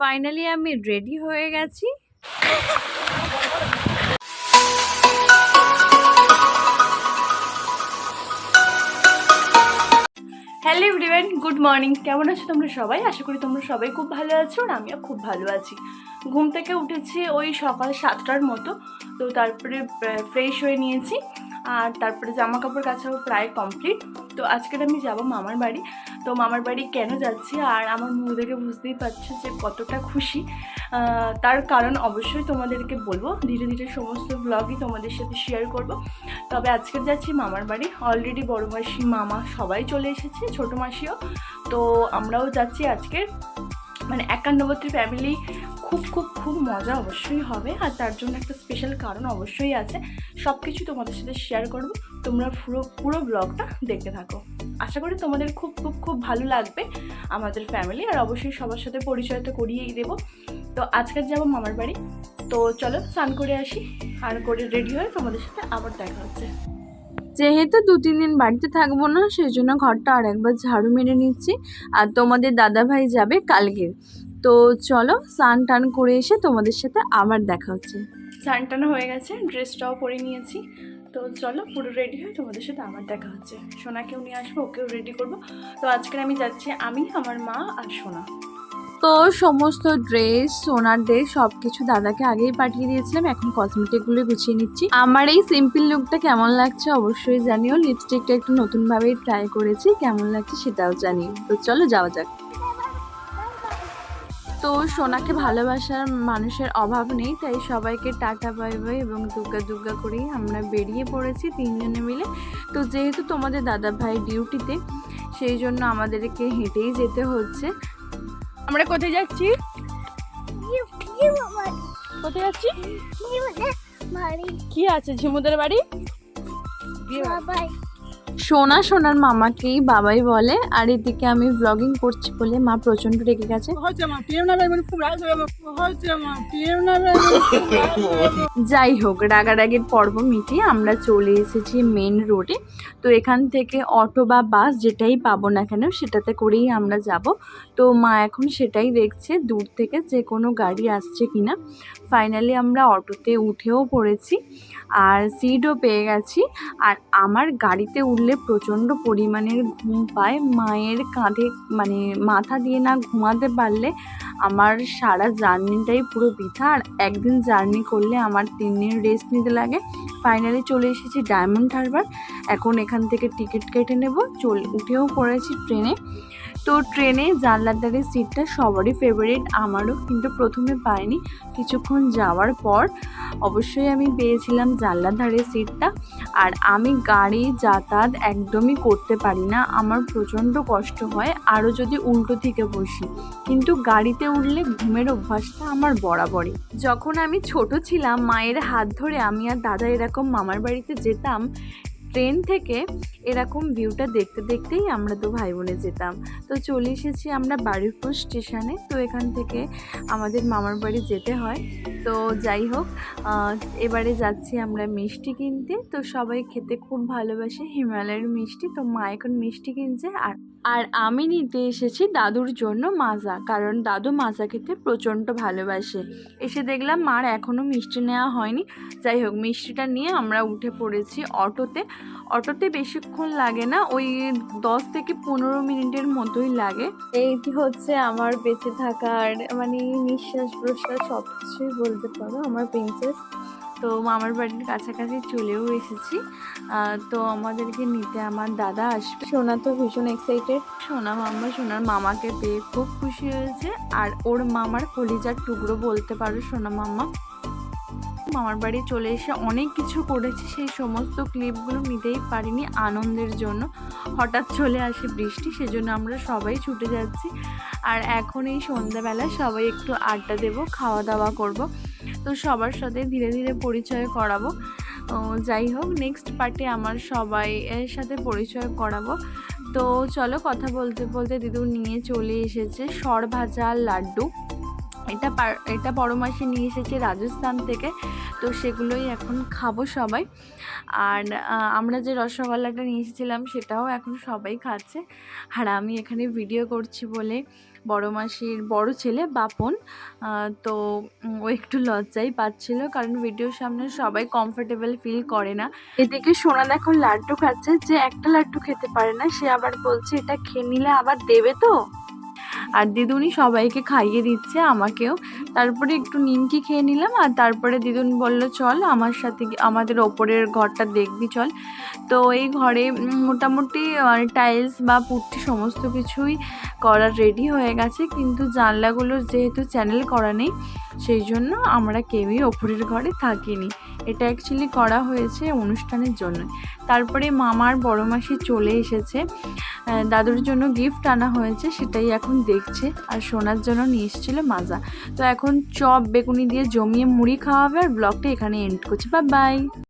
Finally আমি ready হয়ে গেছি। Hello everyone, good morning. কেমন আছো তোমরা সবাই? আশা করি তোমরা সবাই খুব ভালো আছো আর আমিও খুব ভালো আছি। ঘুম থেকে উঠেছি ওই সকাল 7টার মতো। তো তারপরে ফ্রেশ হয়ে নিয়েছি আর তারপরে জামা কাপড় কাচাও প্রায় কমপ্লিট। তো আজকের আমি যাব মামার বাড়ি। তো মামার বাড়ি কেন যাচ্ছি আর আমার মুখ দেখে বুঝতেই পারছো যে কতটা খুশি। তার কারণ অবশ্যই তোমাদেরকে বলবো, ধীরে ধীরে সমস্ত ব্লগই তোমাদের সাথে শেয়ার করব। তবে আজকে যাচ্ছি মামার বাড়ি। অলরেডি বড় মাসি, মামা সবাই চলে এসেছে, ছোটো মাসিও। তো আমরাও যাচ্ছি আজকে, মানে 51 ফ্যামিলি। খুব খুব খুব মজা অবশ্যই হবে আর তার জন্য একটা স্পেশাল কারণ অবশ্যই আছে। সব কিছু তোমাদের সাথে শেয়ার করব, তোমরা পুরো ব্লগটা দেখতে থাকো। আশা করি তোমাদের খুব খুব খুব ভালো লাগবে আমাদের ফ্যামিলি, আর অবশ্যই সবার সাথে পরিচয় তো করিয়েই দেবো। তো আজকে যাবো মামার বাড়ি। তো চলো স্নান করে আসি আর করে রেডি হয়ে তোমাদের সাথে আবার দেখা হচ্ছে। যেহেতু 2-3 দিন বাড়িতে থাকবো না, সেই জন্য ঘরটা আর একবার ঝাড়ু মেরে নিচ্ছি। আর তোমাদের দাদাভাই যাবে কালকে। তো চলো স্নান টান করে এসে তোমাদের সাথে আবার দেখা হচ্ছে। স্নান টান হয়ে গেছে, ড্রেসটাও পরে নিয়েছি। তো চলো পুরো রেডি হয়ে তোমাদের সাথে আবার দেখা হচ্ছে। সোনাকেও নিয়ে আসবো, ওকেও রেডি করবো। তো আজকে আমি যাচ্ছি, আমি, আমার মা আর সোনা। তো সমস্ত ড্রেস, সোনার ড্রেস সব কিছু দাদাকে আগেই পাঠিয়ে দিয়েছিলাম। এখন কসমেটিকগুলো গুছিয়ে নিচ্ছি। আমার এই সিম্পল লুকটা কেমন লাগছে অবশ্যই জানিও। লিপস্টিকটা একটু নতুনভাবেই ট্রাই করেছি, কেমন লাগছে সেটাও জানিও। তো চলো যাওয়া যাক। তো সোনাকে ভালোবাসার মানুষের অভাব নেই, তাই সবাইকে টাটা বাই বাই এবং দুর্গা দুর্গা করেই আমরা বেরিয়ে পড়েছি 3 জনে মিলে। তো যেহেতু তোমাদের দাদা ভাই ডিউটিতে, সেই জন্য আমাদেরকে হেঁটেই যেতে হচ্ছে। আমরা কোথায় যাচ্ছি? কোথায় যাচ্ছি? কি আছে ঝিমুদের বাড়ি? সোনার মামাকেই বাবাই বলে। আর এদিকে আমি ব্লগিং করছি বলে মা প্রচন্ড রেগে গেছে। যাই হোক, রাগারাগির পর্ব মিটিয়ে আমরা চলে এসেছি মেন রোডে। তো এখান থেকে অটো বা বাস যেটাই পাবো না কেন সেটাতে করেই আমরা যাব। তো মা এখন সেটাই দেখছে দূর থেকে যে কোনো গাড়ি আসছে কিনা। ফাইনালি আমরা অটোতে উঠেও পড়েছি আর সিটও পেয়ে গেছি। আর আমার গাড়িতে উঠলে প্রচণ্ড পরিমাণের ঘুম পায়। মায়ের কাঁধে মানে মাথা দিয়ে না ঘুমাতে পারলে আমার সারা জার্নিটাই পুরো বৃথা। আর একদিন জার্নি করলে আমার 3 দিন রেস্ট নিতে লাগে। ফাইনালি চলে এসেছি ডায়মন্ড হারবার। এখন এখান থেকে টিকিট কেটে নেব। উঠেও পড়েছি ট্রেনে। তো ট্রেনে জানলার ধারে সিটটা সবারই ফেভারিট, আমারও, কিন্তু প্রথমে পাইনি। কিছুক্ষণ যাওয়ার পর অবশ্যই আমি পেয়েছিলাম জানলার ধারে সিটটা। আর আমি গাড়ি যাতায়াত একদমই করতে পারি না, আমার প্রচণ্ড কষ্ট হয় আরও যদি উল্টো থেকে বসি। কিন্তু গাড়িতে উঠলে ঘুমের অভ্যাসটা আমার বরাবরই। যখন আমি ছোট ছিলাম, মায়ের হাত ধরে আমি আর দাদা এরকম মামার বাড়িতে যেতাম। ট্রেন থেকে এরকম ভিউটা দেখতে দেখতেই আমরা তো ভাই বোনে যেতাম। তো চলে এসেছি আমরা বারুইপুর স্টেশনে। তো এখান থেকে আমাদের মামার বাড়ি যেতে হয়। তো যাই হোক, এবারে যাচ্ছি আমরা মিষ্টি কিনতে। তো সবাই খেতে খুব ভালোবাসে হিমালয়ের মিষ্টি। তো মা এখন মিষ্টি কিনছে আর আমি নিতে এসেছি দাদুর জন্য মাজা, কারণ দাদু মাজা খেতে প্রচণ্ড ভালোবাসে। এসে দেখলাম মার এখনও মিষ্টি নেওয়া হয়নি। যাই হোক, মিষ্টিটা নিয়ে আমরা উঠে পড়েছি অটোতে। অটোতে বেশিক্ষণ লাগে না, ওই 10 থেকে 15 মিনিটের মতোই লাগে। এইটি হচ্ছে আমার বেঁচে থাকার মানে নিঃশ্বাস প্রশ্বাস সব কিছুই বলতে পারো আমার প্রিন্সেস। তো মামার বাড়ির কাছাকাছি চলেও এসেছি। তো আমাদেরকে নিতে আমার দাদা আসবে। সোনা তো ভীষণ এক্সাইটেড। সোনার মামাকে পেয়ে খুব খুশি হয়েছে। আর ওর মামার কলিজার টুকরো বলতে পারো সোনা মামা। মামার বাড়ি চলে এসে অনেক কিছু করেছি, সেই সমস্ত ক্লিপগুলো নিতেই পারিনি আনন্দের জন্য। হঠাৎ চলে আসে বৃষ্টি, সেজন্য আমরা সবাই ছুটে যাচ্ছি। আর এখন এই সন্ধ্যাবেলা সবাই একটু আড্ডা দেব, খাওয়া দাওয়া করব। তো সবার সাথে ধীরে ধীরে পরিচয় করাবো। যাই হোক, নেক্সট পার্টে আমার সবাই এর সাথে পরিচয় করাবো। তো চলো, কথা বলতে বলতে দিদু নিয়ে চলে এসেছে সরভাজা লাড্ডু। এটা বড় মাসি নিয়ে এসেছে রাজস্থান থেকে, তো সেগুলোই এখন খাবো সবাই। আর আমরা যে রসগোল্লাটা নিয়ে এসেছিলাম সেটাও এখন সবাই খাচ্ছে। আর আমি এখানে ভিডিও করছি বলে বড় মাসির বড় ছেলে বাপন, তো ও একটু লজ্জাই পাচ্ছিল, কারণ ভিডিওর সামনে সবাই কমফোর্টেবল ফিল করে না। এদিকে সোনা দেখো লাড্ডু খাচ্ছে, যে একটা লাড্ডু খেতে পারে না সে আবার বলছে এটা খেয়ে নিলে আবার দেবে তো। আর দিদুনি সবাইকে খাইয়ে দিচ্ছে, আমাকেও। তারপরে একটু নিমকি খেয়ে নিলাম, আর তারপরে দিদুন বলল চল আমার সাথে আমাদের ওপরের ঘরটা দেখবি চল। তো এই ঘরে মোটামুটি টাইলস বা পুট্টি সমস্ত কিছুই করা রেডি হয়ে গেছে, কিন্তু জানলাগুলোর যেহেতু চ্যানেল করা নেই সেই জন্য আমরা কেউই ওপরের ঘরে থাকিনি। এটা অ্যাকচুয়ালি করা হয়েছে অনুষ্ঠানের জন্য। তারপরে মামার বড় মাসি চলে এসেছে, দাদুর জন্য গিফট আনা হয়েছে সেটাই এখন দেখছে, আর সোনার জন্য নিয়ে এসেছিলো মাজা। তো এখন চপ বেগুনি দিয়ে জমিয়ে মুড়ি খাওয়াবে, আর ব্লগটা এখানে এন্ড করছি। Bye bye.